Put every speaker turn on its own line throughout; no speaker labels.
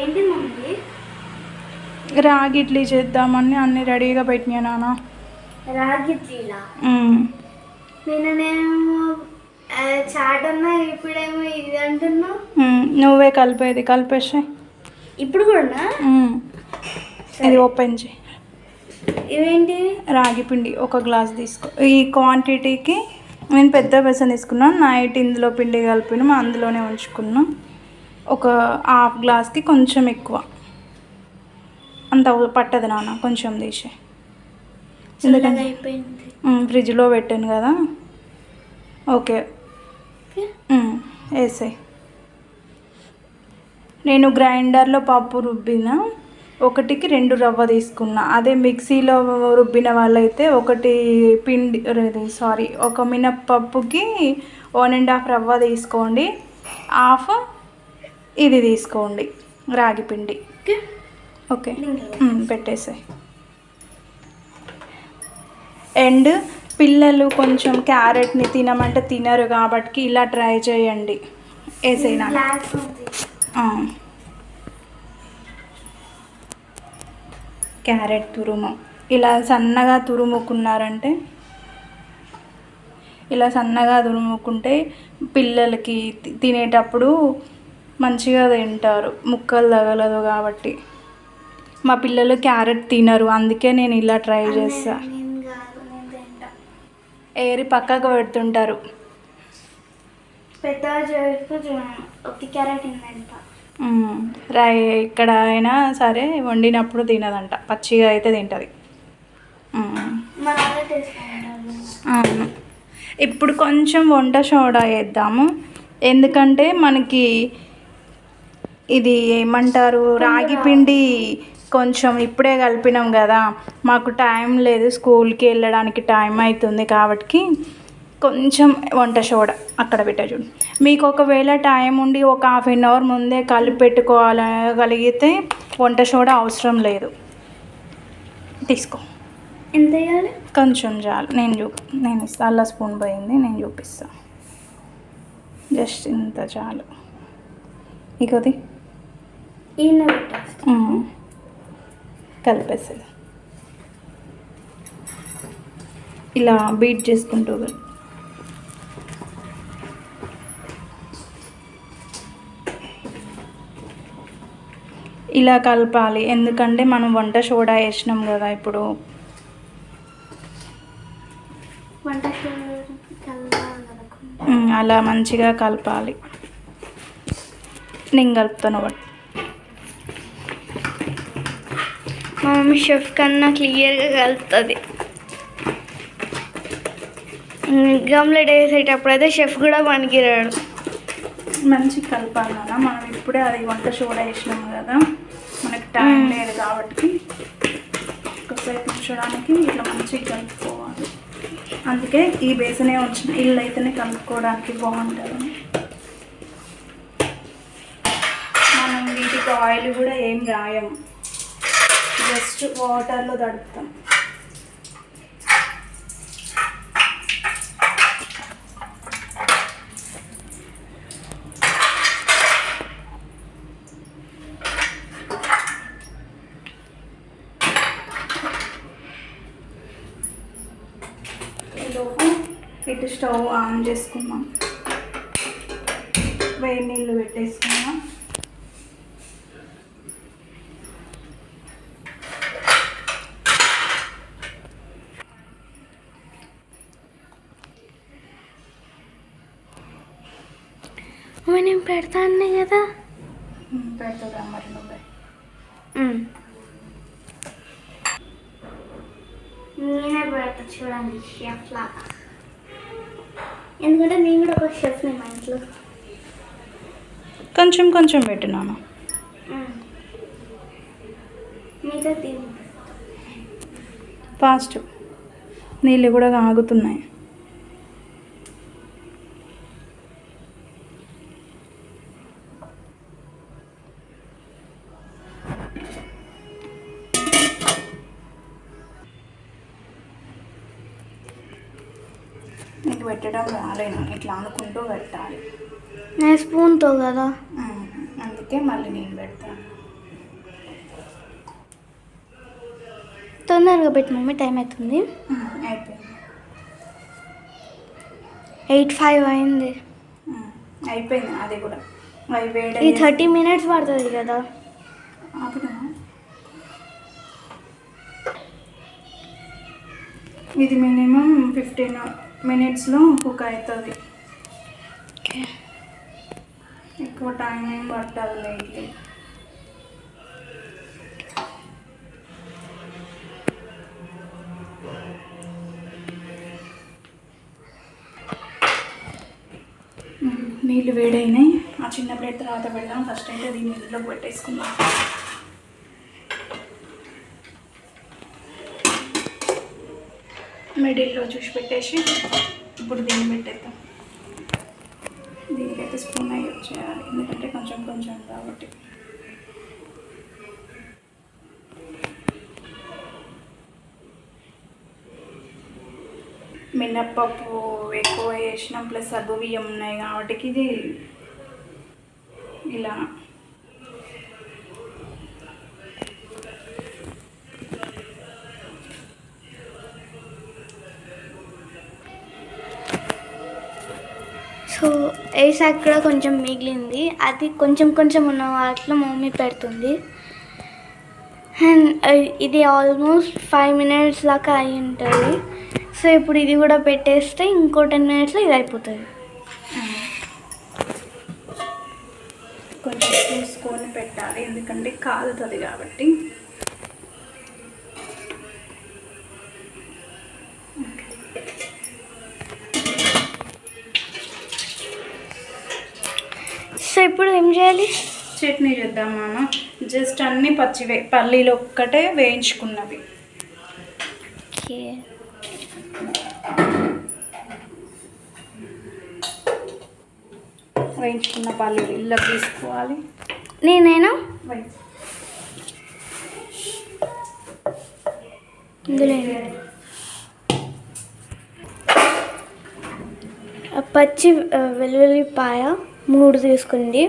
ఏంటి మమ్మీ?
రాగి ఇడ్లీ చేద్దామని అన్ని రెడీగా పెట్టినా నాన్న.
రాగి ఇడ్లీలా? నేనేమో చాట్ అన్నా, ఇప్పుడేమో ఇది అంటున్నా.
నువ్వే కలిపేది, కలిపేసి
ఇప్పుడు కూడా
ఇది ఓపెన్ చేయి.
ఇవేంటి?
రాగి పిండి 1 గ్లాస్ తీసుకో. ఈ క్వాంటిటీకి నేను పెద్ద బెసన్ తీసుకున్నాను. నైట్ ఇందులో పిండి కలిపినాం, అందులోనే ఉంచుకున్నాం. ఒక హాఫ్ గ్లాస్కి కొంచెం ఎక్కువ, అంత పట్టదు నాన్న, కొంచెం తీసే. ఎందుకంటే ఫ్రిడ్జ్లో పెట్టాను కదా. ఓకే వేసాయి. నేను గ్రైండర్లో పప్పు రుబ్బిన 1కి 2 రవ్వ తీసుకున్నా. అదే మిక్సీలో రుబ్బిన వాళ్ళైతే 1 పిండి సారీ 1 మినప్పప్పుకి 1.5 రవ్వ తీసుకోండి, హాఫ్ ఇది తీసుకోండి రాగి పిండి. ఓకే పెట్టేసాయి. అండ్ పిల్లలు కొంచెం క్యారెట్ని తినమంటే తినరు కాబట్టి ఇలా ట్రై చేయండి. వేసేనా క్యారెట్ తురుము ఇలా సన్నగా తురుముకున్నారంటే, ఇలా సన్నగా తురుముకుంటే పిల్లలకి తినేటప్పుడు మంచిగా తింటారు, ముక్కలు తగలదు కాబట్టి. మా పిల్లలు క్యారెట్ తినరు, అందుకే నేను ఇలా ట్రై చేస్తా. ఏరి పక్కకు పెడుతుంటారు. ఇక్కడ అయినా సరే వండినప్పుడు తినదంట, పచ్చిగా అయితే తింటుంది. ఇప్పుడు కొంచెం వంట సోడా వేద్దాము, ఎందుకంటే మనకి ఇది ఏమంటారు రాగి పిండి కొంచెం ఇప్పుడే కలిపినాం కదా, మాకు టైం లేదు, స్కూల్కి వెళ్ళడానికి టైం అవుతుంది కాబట్టి కొంచెం వంట సోడా అక్కడ పెట్టా చూడు. మీకు ఒకవేళ టైం ఉండి ఒక ½ అవర్ ముందే కలిపి పెట్టుకోగలిగితే వంట సోడా అవసరం లేదు. తీసుకో.
ఎంత వేయాలి?
కొంచెం చాలు. నేను ఇస్తాను. అల్ల స్పూన్ పోయింది, నేను చూపిస్తాను. జస్ట్ ఇంత చాలు. ఇగోది కలిపేసేది. ఇలా బీట్ చేసుకుంటూ ఇలా కలపాలి, ఎందుకంటే మనం వంట సోడా వేసినాం కదా. ఇప్పుడు అలా మంచిగా కలపాలి. నేను కలుపుతాను ఒకటి.
మా మమ్మీ షెఫ్ కన్నా క్లియర్గా కలుపుతుంది. గమ్లెట్ వేసేటప్పుడు అయితే షెఫ్ కూడా పనికిరాడు.
మంచిగా కలపాలి కదా. మనం ఇప్పుడే అది వంట సోడా వేసినాము కదా, మనకి టైం లేదు కాబట్టి ఒకసేపు ఉంచడానికి ఇట్లా మంచిగా కలుపుకోవాలి. అందుకే ఈ బేసనే వచ్చిన ఇల్లు అయితేనే కలుపుకోవడానికి బాగుంటుంది. మనం వీటికి ఆయిల్ కూడా ఏం రాయం, జస్ట్ వాటర్లో తడుపుతాం. ఇటు స్టవ్ ఆన్ చేసుకున్నాం, వేడి నీళ్ళు పెట్టేసుకున్నాం.
నేను పెడతాను కదా.
పెడతా మరి నువ్వే.
నేనే పెడతా చూడండి, షెఫ్ లాగా. ఎందుకంటే నేను కూడా ఒక షెఫ్ని మా ఇంట్లో.
కొంచెం కొంచెం పెట్టినాను.
మీతో తిని
ఫాస్ట్. నీళ్ళు కూడా ఆగుతున్నాయి. నీకు పెట్టడం రాలేను, ఇట్లా అనుకుంటూ పెట్టాలి.
నేను స్పూన్తో కదా,
అందుకే మళ్ళీ నేను పెడతాను.
తొందరగా పెట్టు మమ్మీ, టైం అవుతుంది.
అయిపోయింది.
8:05 అయింది.
అయిపోయింది అది కూడా.
ఈ 30 minutes పడుతుంది కదా.
ఇది మినిమం 15 minutesలో కుక్ అవుతుంది. ఎక్కువ టైం ఏం పట్టదు లేదు. నీళ్ళు వేడైనాయి. ఆ చిన్న ప్లేట్ తర్వాత పెడదాం. ఫస్ట్ అయితే దీన్ని ఇంట్లో పెట్టేసుకుందాం. మిడిల్లో చూసి పెట్టేసి ఇప్పుడు దీన్ని పెట్టేద్దాం. దీనికైతే స్పూన్ అయ్యి వచ్చేయాలి, ఎందుకంటే కొంచెం కొంచెం కాబట్టి. మినప్పప్పు ఎక్కువ వేసినాం, ప్లస్ సగ్గు బియ్యం ఉన్నాయి కాబట్టి ఇది ఇలా
సో వేసాక కూడా కొంచెం మిగిలింది, అది కొంచెం కొంచెం ఉన్న వాటిలో మమ్మీ పెడుతుంది. అండ్ ఇది ఆల్మోస్ట్ 5 minutes దాకా అయి ఉంటుంది. సో ఇప్పుడు ఇది కూడా పెట్టేస్తే ఇంకో 10 minutesలో ఇది అయిపోతుంది.
కొంచెం చూసుకొని పెట్టాలి, ఎందుకంటే కాలుతుంది కాబట్టి.
సో ఇప్పుడు ఏం చేయాలి?
చట్నీ చేద్దాం మామ. జస్ట్ అన్నీ పచ్చివే, పల్లీలు ఒక్కటే వేయించుకున్నవి.
ఓకే,
వేయించుకున్న పల్లీలు ఇల్లు తీసుకోవాలి.
నేనైనా ఇందులో పచ్చి వెల్లుల్లిపాయ 3 తీసుకుంది.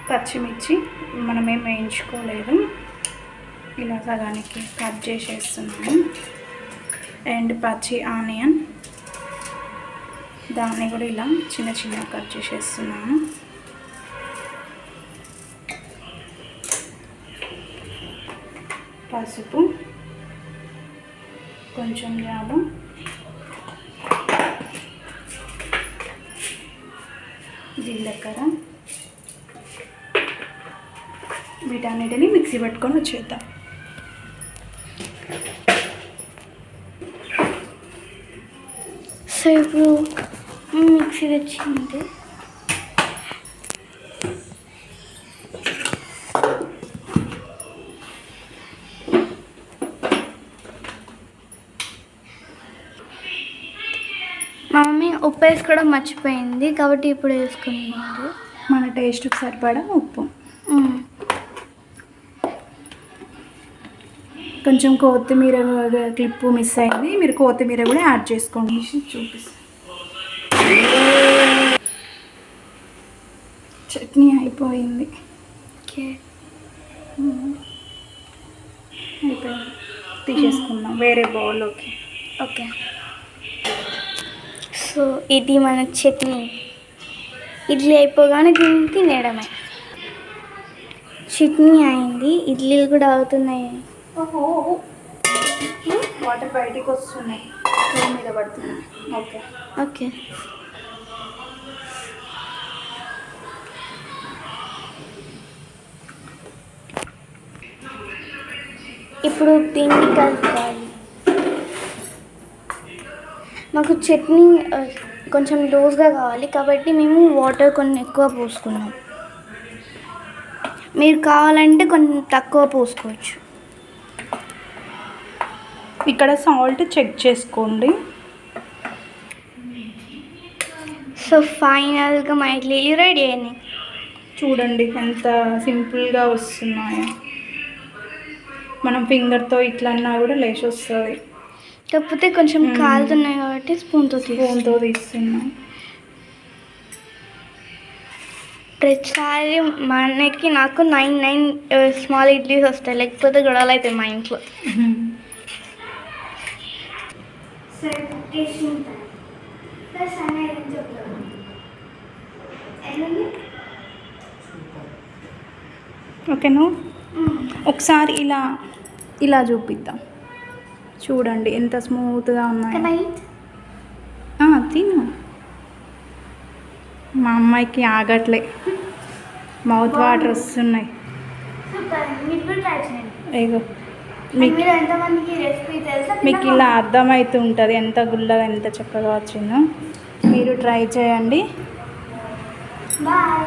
పచ్చిమిర్చి మనమేం వేయించుకోలేదు, ఇలా సగానికి కట్ చేసేస్తున్నాము. అండ్ పచ్చి ఆనియన్, దాన్ని కూడా ఇలా చిన్న చిన్న కట్ చేసేస్తున్నాను. పసుపు, కొంచెం జాబు, జీలకర్ర, వీటన్నిటిని మిక్సీ పెట్టుకొని వచ్చేద్దాం.
సో ఇప్పుడు మిక్సీ తెచ్చింది. మా మమ్మీ ఉప్పు వేసుకోవడం మర్చిపోయింది కాబట్టి ఇప్పుడు వేసుకున్నాను.
మన టేస్ట్కి సరిపడా ఉప్పు, కొంచెం కొత్తిమీర క్లిప్పు మిస్ అయింది, మీరు కొత్తిమీర కూడా యాడ్ చేసుకోండి. చూపిస్తాను. చట్నీ అయిపోయింది.
ఓకే,
అయిపోయింది. తీసేసుకుందాం వేరే బౌల్లోకి.
ఓకే, సో ఇది మన చట్నీ. ఇడ్లీ అయిపోగానే దీన్ని తినేయడమే. చట్నీ అయింది, ఇడ్లీలు కూడా అవుతున్నాయి.
ఓహో, వాటర్ బయటికి వస్తున్నాయి, మీద పడుతున్నాయి. ఓకే
ఓకే, ఇప్పుడు దీన్ని కలుపుకోవాలి. మాకు చట్నీ కొంచెం లూజ్గా కావాలి కాబట్టి మేము వాటర్ కొన్ని ఎక్కువ పోసుకున్నాం. మీరు కావాలంటే కొంచెం తక్కువ పోసుకోవచ్చు.
ఇక్కడ సాల్ట్ చెక్ చేసుకోండి.
సో ఫైనల్గా మా ఇడ్లీలు రెడీ అయినాయి.
చూడండి ఎంత సింపుల్గా వస్తున్నాయో. మనం ఫింగర్తో ఇట్లా అన్నా కూడా లేచి వస్తుంది,
కాకపోతే కొంచెం కాలుతున్నాయి కాబట్టి స్పూన్తో
తీస్తున్నాం.
ప్రతిసారి మా అన్నయ్యకి నాకు 9 స్మాల్ ఇడ్లీస్ వస్తాయి, లేకపోతే గొడవలు అవుతాయి మా ఇంట్లో.
ఓకేనా? ఒకసారి ఇలా ఇలా చూపిద్దాం, చూడండి ఎంత స్మూత్గా ఉన్నాయి. తిను. మా అమ్మాయికి ఆగట్లే, మౌత్ వాటర్ వస్తున్నాయి. ఇగో మీకు ఇలా అర్థమవుతూ ఉంటుంది ఎంత గుల్లగా ఎంత చక్కగా వచ్చిందో. మీరు ట్రై చేయండి.
బాయ్.